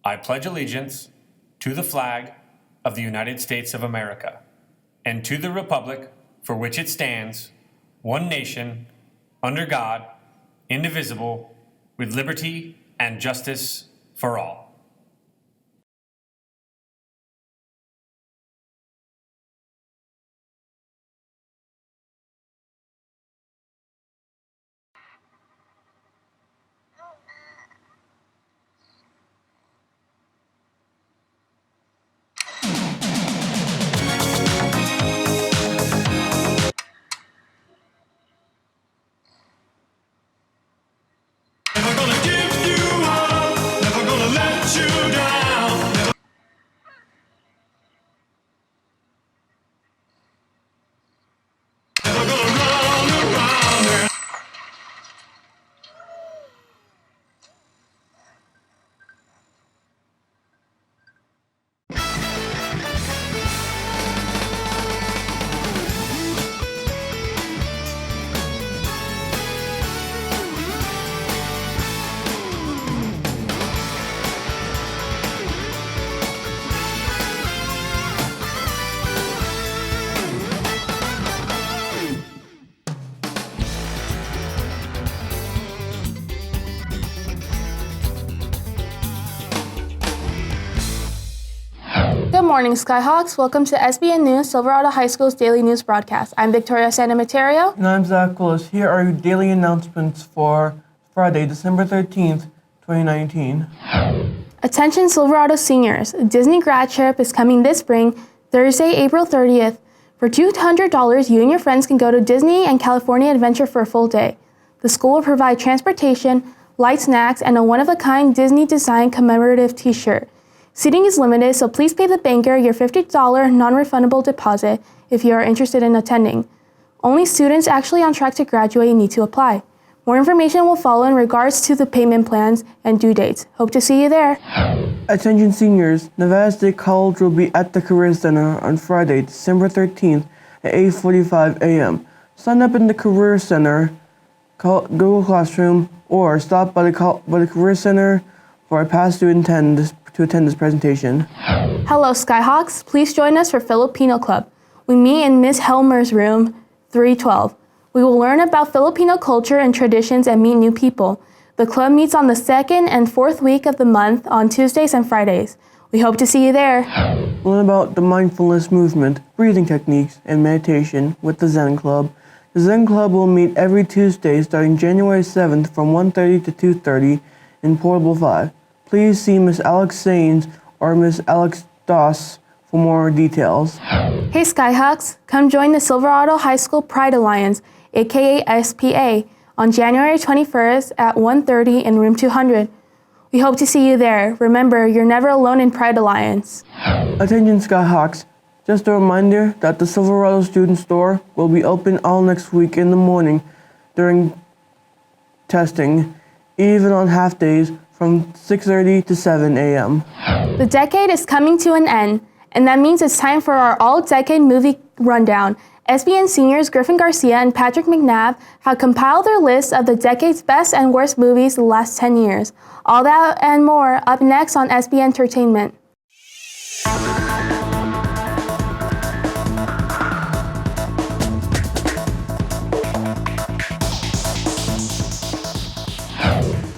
I pledge allegiance to the flag of the United States of America and to the republic for which it stands, one nation, under God, indivisible, with liberty and justice for all. Never gonna give you up, never gonna let you down. Never gonna run around. Good morning, Skyhawks. Welcome to SBN News, Silverado High School's daily news broadcast. I'm Victoria Santa Materio. And I'm Zach Willis. Here are your daily announcements for Friday, December 13th, 2019. Attention Silverado seniors. A Disney grad trip is coming this spring, Thursday, April 30th. For $200, you and your friends can go to Disney and California Adventure for a full day. The school will provide transportation, light snacks, and a one-of-a-kind Disney-designed commemorative t-shirt. Seating is limited, so please pay the banker your $50 non-refundable deposit if you are interested in attending. Only students actually on track to graduate need to apply. More information will follow in regards to the payment plans and due dates. Hope to see you there. Attention seniors, Nevada State College will be at the Career Center on Friday, December 13th at 8:45 a.m. Sign up in the Career Center, Google Classroom, or stop by the Career Center for a pass to attend this presentation. Hello, Skyhawks. Please join us for Filipino Club. We meet in Miss Helmer's room 312. We will learn about Filipino culture and traditions and meet new people. The club meets on the second and fourth week of the month on Tuesdays and Fridays. We hope to see you there. Learn about the mindfulness movement, breathing techniques, and meditation with the Zen Club. The Zen Club will meet every Tuesday starting January 7th from 1:30 to 2:30 in Portable 5. Please see Miss Alex Sains or Miss Alex Doss for more details. Hey Skyhawks, come join the Silverado High School Pride Alliance, aka SPA, on January 21st at 1:30 in room 200. We hope to see you there. Remember, you're never alone in Pride Alliance. Attention Skyhawks, just a reminder that the Silverado Student Store will be open all next week in the morning during testing, even on half days from 6:30 to 7 a.m. The decade is coming to an end, and that means it's time for our all-decade movie rundown. SBN seniors Griffin Garcia and Patrick McNabb have compiled their list of the decade's best and worst movies the last 10 years. All that and more up next on SBN Entertainment.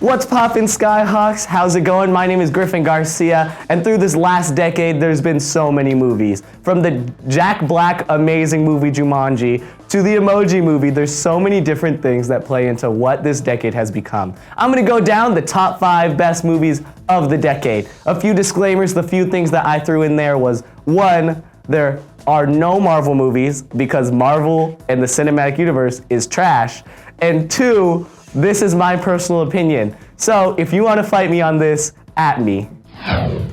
What's poppin', Skyhawks? How's it going? My name is Griffin Garcia, and through this last decade, there's been so many movies. From the Jack Black amazing movie Jumanji to the Emoji Movie, there's so many different things that play into what this decade has become. I'm gonna go down the top 5 best movies of the decade. A few disclaimers, the few things that I threw in there was, 1, there are no Marvel movies because Marvel and the cinematic universe is trash, and 2, this is my personal opinion. So if you want to fight me on this, at me.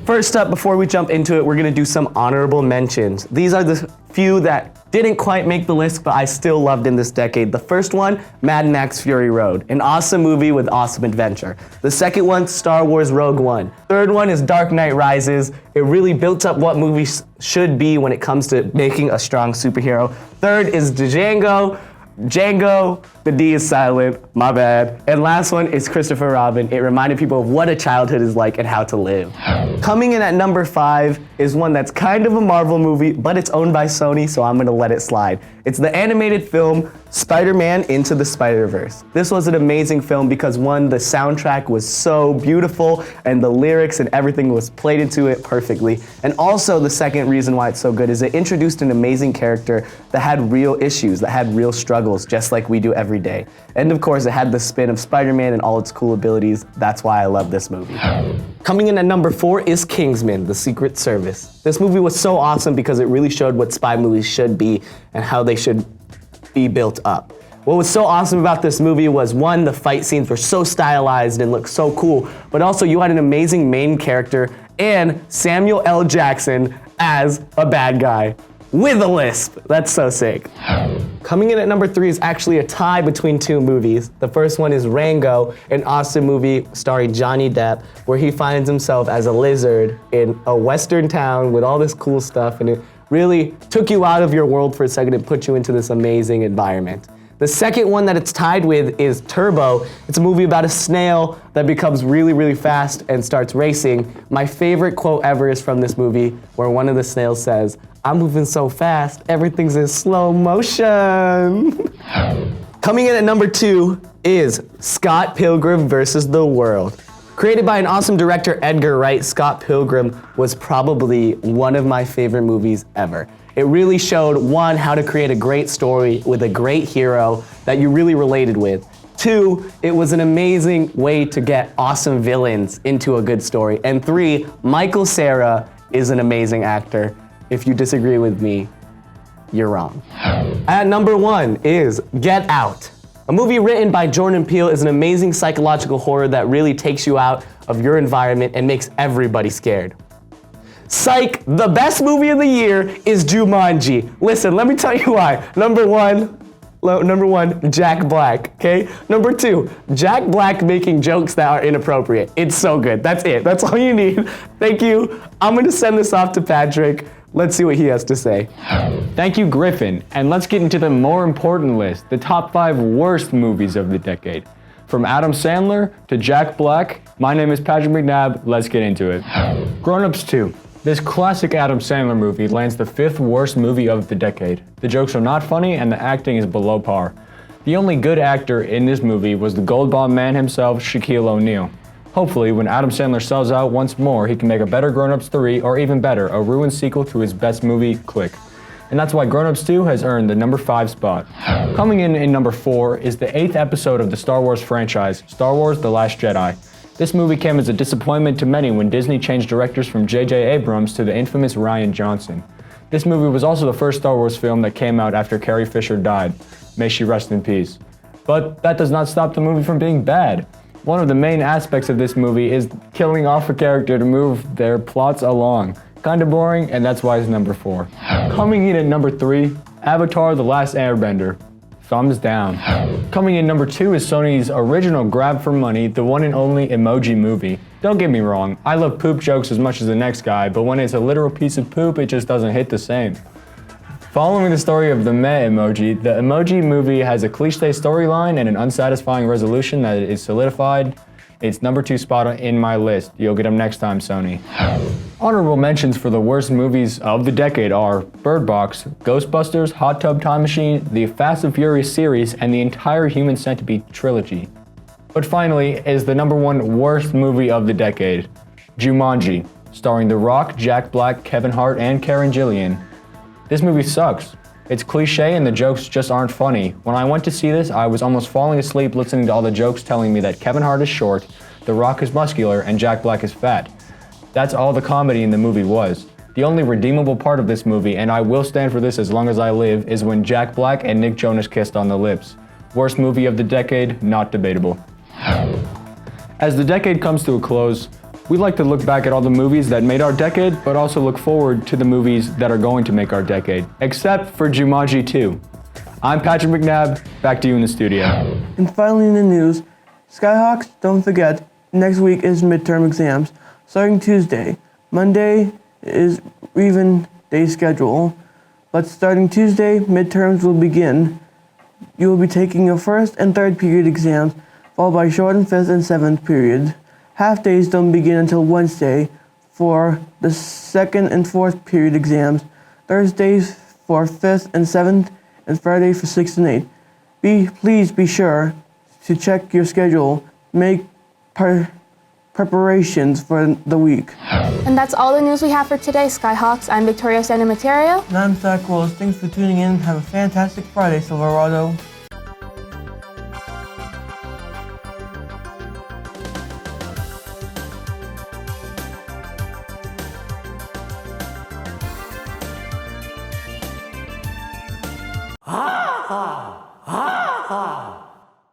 First up, before we jump into it, we're gonna do some honorable mentions. These are the few that didn't quite make the list, but I still loved in this decade. The first one, Mad Max Fury Road, an awesome movie with awesome adventure. The second one, Star Wars Rogue One. Third one is Dark Knight Rises. It really built up what movies should be when it comes to making a strong superhero. Third is Django. Django, the D is silent, my bad. And last one is Christopher Robin. It reminded people of what a childhood is like and how to live. Coming in at number 5 is one that's kind of a Marvel movie, but it's owned by Sony, so I'm gonna let it slide. It's the animated film Spider-Man Into the Spider-Verse. This was an amazing film because one, the soundtrack was so beautiful and the lyrics and everything was played into it perfectly. And also the second reason why it's so good is it introduced an amazing character that had real issues, that had real struggles, just like we do every day. And of course, it had the spin of Spider-Man and all its cool abilities. That's why I love this movie. Coming in at number 4 is Kingsman: The Secret Service. This movie was so awesome because it really showed what spy movies should be and how they should be built up. What was so awesome about this movie was, one, the fight scenes were so stylized and looked so cool, but also you had an amazing main character and Samuel L. Jackson as a bad guy with a lisp. That's so sick. Coming in at number 3 is actually a tie between two movies. The first one is Rango, an awesome movie starring Johnny Depp, where he finds himself as a lizard in a western town with all this cool stuff, and it really took you out of your world for a second and put you into this amazing environment. The second one that it's tied with is Turbo. It's a movie about a snail that becomes really, really fast and starts racing. My favorite quote ever is from this movie, where one of the snails says, "I'm moving so fast, everything's in slow motion." Coming in at number 2 is Scott Pilgrim vs. the World. Created by an awesome director, Edgar Wright, Scott Pilgrim was probably one of my favorite movies ever. It really showed, one, how to create a great story with a great hero that you really related with. 2, it was an amazing way to get awesome villains into a good story. And 3, Michael Cera is an amazing actor. If you disagree with me, you're wrong. At number 1 is Get Out. A movie written by Jordan Peele is an amazing psychological horror that really takes you out of your environment and makes everybody scared. Psych, the best movie of the year is Jumanji. Listen, let me tell you why. Number one, Jack Black, okay? Number 2, Jack Black making jokes that are inappropriate. It's so good, that's it, that's all you need. Thank you. I'm gonna send this off to Patrick. Let's see what he has to say. Thank you, Griffin. And let's get into the more important list, the top 5 worst movies of the decade. From Adam Sandler to Jack Black, my name is Patrick McNabb. Let's get into it. Grown Ups 2. This classic Adam Sandler movie lands the 5th worst movie of the decade. The jokes are not funny and the acting is below par. The only good actor in this movie was the gold bond man himself, Shaquille O'Neal. Hopefully, when Adam Sandler sells out once more, he can make a better Grown Ups 3, or even better, a ruined sequel to his best movie, Click. And that's why Grown Ups 2 has earned the number 5 spot. Coming in number 4 is the 8th episode of the Star Wars franchise, Star Wars: The Last Jedi. This movie came as a disappointment to many when Disney changed directors from J.J. Abrams to the infamous Rian Johnson. This movie was also the first Star Wars film that came out after Carrie Fisher died. May she rest in peace. But that does not stop the movie from being bad. One of the main aspects of this movie is killing off a character to move their plots along. Kinda boring, and that's why it's number 4. Coming in at number 3, Avatar: The Last Airbender. Thumbs down. Coming in number 2 is Sony's original grab for money, the one and only Emoji Movie. Don't get me wrong, I love poop jokes as much as the next guy, but when it's a literal piece of poop, it just doesn't hit the same. Following the story of the meh emoji, the Emoji Movie has a cliche storyline and an unsatisfying resolution that is solidified. It's number 2 spot in my list. You'll get them next time, Sony. Honorable mentions for the worst movies of the decade are Bird Box, Ghostbusters, Hot Tub Time Machine, the Fast and Furious series, and the entire Human Centipede trilogy. But finally is the number 1 worst movie of the decade, Jumanji, starring The Rock, Jack Black, Kevin Hart, and Karen Gillian. This movie sucks. It's cliche and the jokes just aren't funny. When I went to see this, I was almost falling asleep listening to all the jokes telling me that Kevin Hart is short, The Rock is muscular, and Jack Black is fat. That's all the comedy in the movie was. The only redeemable part of this movie, and I will stand for this as long as I live, is when Jack Black and Nick Jonas kissed on the lips. Worst movie of the decade, not debatable. As the decade comes to a close, we like to look back at all the movies that made our decade, but also look forward to the movies that are going to make our decade, except for Jumanji 2. I'm Patrick McNabb, back to you in the studio. And finally in the news, Skyhawks, don't forget, next week is midterm exams, starting Tuesday. Monday is even day schedule, but starting Tuesday, midterms will begin. you will be taking your first and third period exams, followed by shortened fifth and seventh period. Half days don't begin until Wednesday for the second and fourth period exams, Thursdays for fifth and seventh, and Friday for sixth and eighth. Please be sure to check your schedule, make preparations for the week. And that's all the news we have for today, Skyhawks. I'm Victoria Santa Materio. And I'm Zach Rose. Thanks for tuning in. Have a fantastic Friday, Silverado.